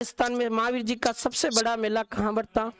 राजस्थान में महावीर जी का सबसे बड़ा मेला कहाँ बढ़ता।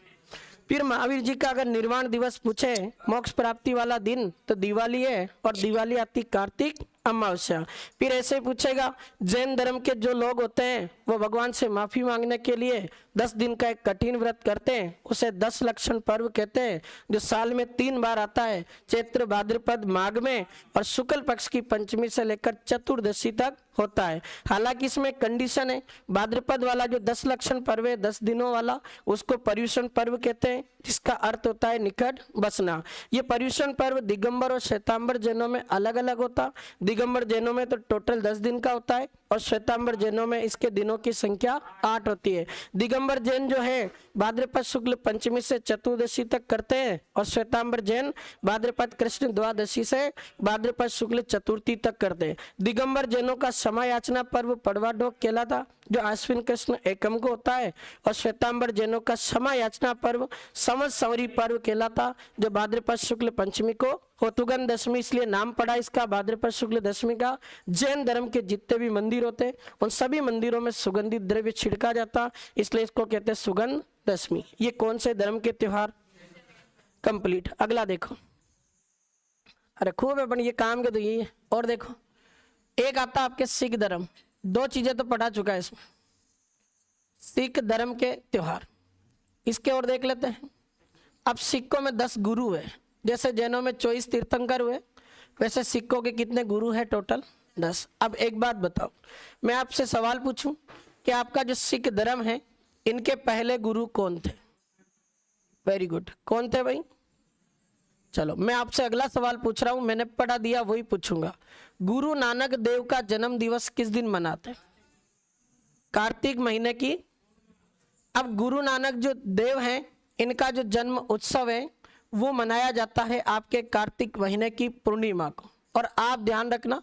फिर महावीर जी का अगर निर्वाण दिवस पूछे, मोक्ष प्राप्ति वाला दिन, तो दिवाली है, और दिवाली आती कार्तिक अमावस्या। फिर ऐसे पूछेगा, जैन धर्म के जो लोग होते हैं वो भगवान से माफी मांगने के लिए 10 दिन का एक कठिन व्रत करते हैं, उसे 10 लक्षण पर्व कहते हैं, जो साल में 3 बार आता है, चैत्र भाद्रपद माघ में, और शुक्ल पक्ष की पंचमी से लेकर चतुर्दशी तक होता है। हालांकि इसमें कंडीशन है, भाद्रपद वाला जो 10 लक्षण पर्व है 10 दिनों वाला, उसको पर्युषण पर्व कहते हैं, जिसका अर्थ होता है निकट बसना। ये पर्युषण पर्व दिगंबर और श्वेतांबर जैनों में अलग अलग होता। दिगंबर जैनों में तो टोटल 10 दिन का होता है, और श्वेतांबर जैनों में इसके दिनों की संख्या 8 होती है। दिगंबर जैन जो है भाद्रपद शुक्ल पंचमी से चतुर्दशी तक करते हैं, और श्वेतांबर जैन भाद्रपद कृष्ण द्वादशी से भाद्रपद शुक्ल चतुर्थी तक करते हैं। दिगंबर जैनों का क्षमा याचना पर्व पड़वा ढोक कहलाता, जो आश्विन कृष्ण एकम को होता है, और श्वेतांबर जैनों का क्षमा याचना पर्व संवत्सरी पर्व कहलाता, जो भाद्रपद शुक्ल पंचमी को होतुगन दशमी इसलिए नाम पड़ा इसका भाद्रपद शुक्ल दशमी का। जैन धर्म के जितने भी मंदिर होते हैं उन सभी मंदिरों में सुगंधित द्रव्य छिड़का जाता, इसलिए इसको कहते हैं सुगंध दशमी। ये कौन से धर्म के त्योहार कंप्लीट। अगला देखो, अरे खूब है, अपन ये काम के तो यही है। और देखो, एक आता आपके सिख धर्म, 2 चीजें तो पढ़ा चुका है इसमें, सिख धर्म के त्योहार। इसके और देख लेते हैं। अब सिखों में 10 गुरु है, जैसे जैनों में 24 तीर्थंकर हुए, वैसे सिखों के कितने गुरु है टोटल 10। अब एक बात बताओ, मैं आपसे सवाल पूछूं कि आपका जो सिख धर्म है इनके पहले गुरु कौन थे। वेरी गुड, कौन थे भाई। चलो मैं आपसे अगला सवाल पूछ रहा हूं, मैंने पढ़ा दिया वही पूछूंगा। गुरु नानक देव का जन्म दिवस किस दिन मनाते हैं। कार्तिक महीने की। अब गुरु नानक जो देव हैं इनका जो जन्म उत्सव है वो मनाया जाता है आपके कार्तिक महीने की पूर्णिमा को। और आप ध्यान रखना,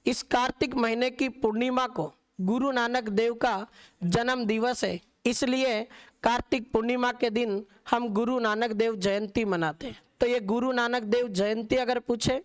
इस कार्तिक महीने की पूर्णिमा को गुरु नानक देव का जन्म दिवस है, इसलिए कार्तिक पूर्णिमा के दिन हम गुरु नानक देव जयंती मनाते हैं। तो ये गुरु नानक देव जयंती अगर पूछे,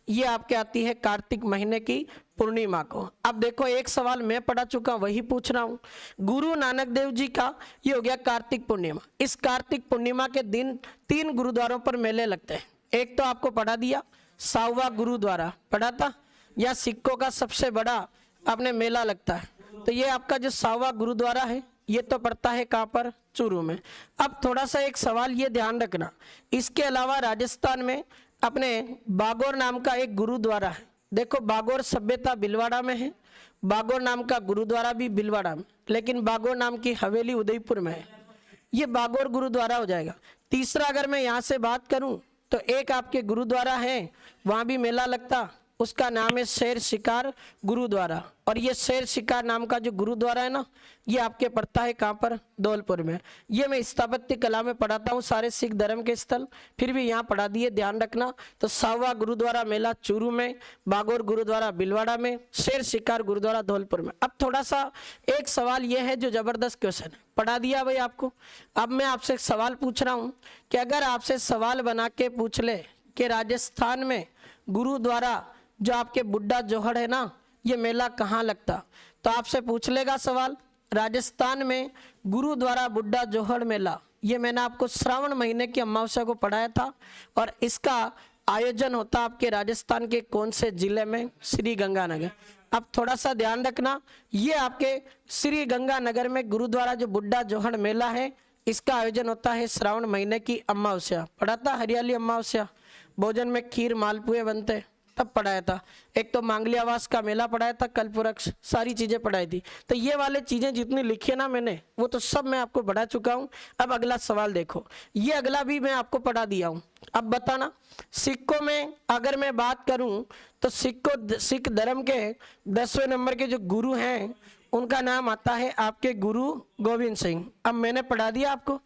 ये आपके आती है कार्तिक महीने की पूर्णिमा को। अब देखो, एक सवाल मैं पढ़ा चुका वही पूछ रहा हूँ। गुरु नानक देव जी का ये हो गया कार्तिक पूर्णिमा। इस कार्तिक पूर्णिमा के दिन 3 गुरुद्वारों पर मेले लगते हैं। एक तो आपको पढ़ा दिया साववा गुरुद्वारा पढ़ा था, या सिखों का सबसे बड़ा अपने मेला लगता है। तो ये आपका जो साववा गुरुद्वारा है ये तो पड़ता है कहाँ पर, चूरू में। अब थोड़ा सा एक सवाल ये ध्यान रखना, इसके अलावा राजस्थान में अपने बागोर नाम का एक गुरुद्वारा है। देखो, बागोर सभ्यता भीलवाड़ा में है, बागोर नाम का गुरुद्वारा भी भीलवाड़ा में, लेकिन बागोर नाम की हवेली उदयपुर में है। ये बागोर गुरुद्वारा हो जाएगा। तीसरा अगर मैं यहाँ से बात करूँ तो एक आपके गुरुद्वारा है, वहाँ भी मेला लगता, उसका नाम है शेर शिकार गुरुद्वारा। और ये शेर शिकार नाम का जो गुरुद्वारा है ना, ये आपके पड़ता है कहाँ पर, धौलपुर में। ये मैं स्थापत्य कला में पढ़ाता हूँ सारे सिख धर्म के स्थल, फिर भी यहाँ पढ़ा दिए, ध्यान रखना। तो साववा गुरुद्वारा मेला चूरू में, बागोर गुरुद्वारा भीलवाड़ा में, शेर शिकार गुरुद्वारा धौलपुर में। अब थोड़ा सा एक सवाल ये है जो जबरदस्त क्वेश्चन है, पढ़ा दिया भाई आपको। अब मैं आपसे एक सवाल पूछ रहा हूँ कि अगर आपसे सवाल बना के पूछ ले कि राजस्थान में गुरुद्वारा जो आपके बुड्ढा जोहड़ है ना, ये मेला कहाँ लगता, तो आपसे पूछ लेगा सवाल, राजस्थान में गुरुद्वारा बुड्ढा जोहड़ मेला, ये मैंने आपको श्रावण महीने की अमावस्या को पढ़ाया था। और इसका आयोजन होता आपके राजस्थान के कौन से जिले में, श्री गंगानगर। अब थोड़ा सा ध्यान रखना, ये आपके श्री गंगानगर में गुरुद्वारा जो बुड्ढा जोहड़ मेला है, इसका आयोजन होता है श्रावण महीने की अमावस्या। पढ़ा था हरियाली अमावस्या, भोजन में खीर मालपुए बनते, तब पढ़ाया था। एक तो मांगली आवास का मेला पढ़ाया था, कल्पवृक्ष, सारी चीजें पढ़ाई थी। तो ये वाले चीजें जितनी लिखी है ना मैंने, वो तो सब मैं आपको पढ़ा चुका हूँ। अब अगला सवाल देखो, ये अगला भी मैं आपको पढ़ा दिया हूँ। अब बताना, सिखों में अगर मैं बात करूं तो सिख धर्म के 10वें नंबर के जो गुरु हैं उनका नाम आता है आपके गुरु गोविंद सिंह। अब मैंने पढ़ा दिया आपको।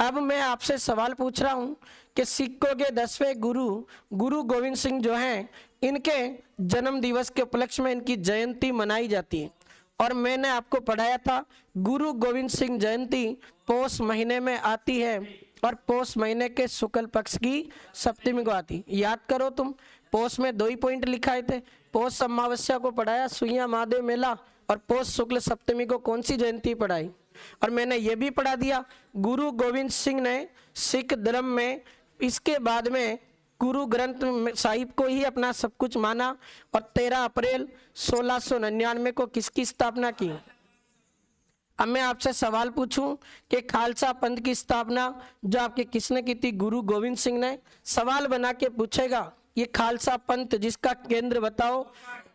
अब मैं आपसे सवाल पूछ रहा हूं कि सिखों के 10वें गुरु गोविंद सिंह जो हैं, इनके जन्म दिवस के उपलक्ष्य में इनकी जयंती मनाई जाती है। और मैंने आपको पढ़ाया था गुरु गोविंद सिंह जयंती पौष महीने में आती है, और पौष महीने के शुक्ल पक्ष की सप्तमी को आती। याद करो तुम, पौष में 2 ही पॉइंट लिखाए थे, पौष अमावस्या को पढ़ाया सुइया महादेव मेला, और पौष शुक्ल सप्तमी को कौन सी जयंती पढ़ाई, और मैंने ये भी पढ़ा दिया गुरु गोविंद सिंह ने सिख धर्म में इसके बाद में गुरु ग्रंथ साहिब को ही अपना सब कुछ माना और 13 अप्रैल 1699 को किसकी स्थापना की। अब मैं आपसे सवाल पूछूं कि खालसा पंथ की स्थापना जो आपके किसने की थी, गुरु गोविंद सिंह ने। सवाल बना के पूछेगा ये खालसा पंथ जिसका केंद्र बताओ।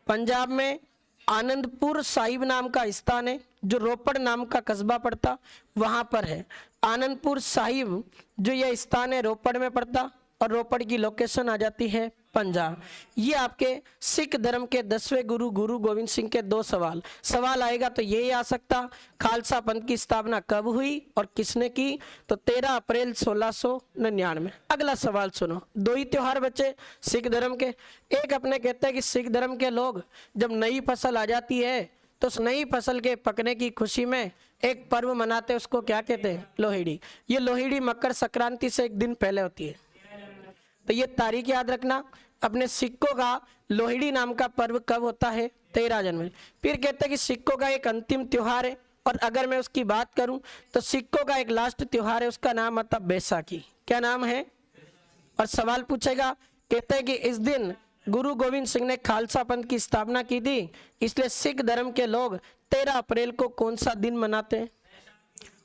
पंजाब में आनंदपुर साहिब नाम का स्थान है, जो रोपड़ नाम का कस्बा पड़ता वहां पर है। आनंदपुर साहिब जो यह स्थान है रोपड़ में पड़ता और रोपड़ की लोकेशन आ जाती है पंजाब। ये आपके सिख धर्म के 10वें गुरु गुरु गोविंद सिंह के 2 सवाल आएगा तो यही आ सकता खालसा पंथ की स्थापना कब हुई और किसने की, तो 13 अप्रैल 1699। अगला सवाल सुनो, 2 ही त्योहार बचे सिख धर्म के। एक अपने कहते हैं कि सिख धर्म के लोग जब नई फसल आ जाती है तो उस नई फसल के पकने की खुशी में एक पर्व मनाते हैं, उसको क्या कहते हैं, लोहड़ी। ये लोहड़ी मकर संक्रांति से एक दिन पहले होती है, तो ये तारीख याद रखना। अपने सिखों का लोहड़ी नाम का पर्व कब होता है, 13 जनवरी। फिर कहते हैं कि सिखों का एक अंतिम त्योहार है, और अगर मैं उसकी बात करूं तो सिखों का एक लास्ट त्योहार है, उसका नाम आता बैसाखी। क्या नाम है? और सवाल पूछेगा, कहते हैं कि इस दिन गुरु गोविंद सिंह ने खालसा पंथ की स्थापना की थी, इसलिए सिख धर्म के लोग 13 अप्रैल को कौन सा दिन मनाते हैं।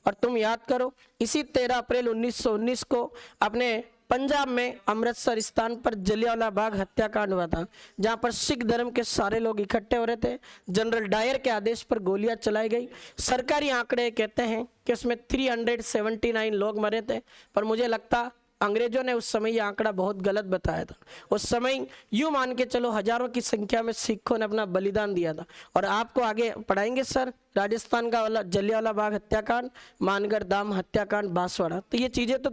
और तुम याद करो इसी 13 अप्रैल 1919 को अपने पंजाब में अमृतसर स्थान पर जलियांवाला बाग हत्याकांड हुआ था, जहां पर सिख धर्म के सारे लोग इकट्ठे हो रहे थे। जनरल डायर के आदेश पर गोलियां चलाई गई। सरकारी आंकड़े कहते हैं कि उसमें 379 लोग मरे थे, पर मुझे लगता अंग्रेजों ने उस समय ये आंकड़ा बहुत गलत बताया था। उस समय यूं मान के चलो हजारों की संख्या में सिखों ने अपना बलिदान दिया था। और आपको आगे पढ़ाएंगे सर राजस्थान का वाला जलियांवाला बाग हत्याकांड, मानगढ़ धाम हत्याकांड, बांसवाड़ा। तो ये चीजें तो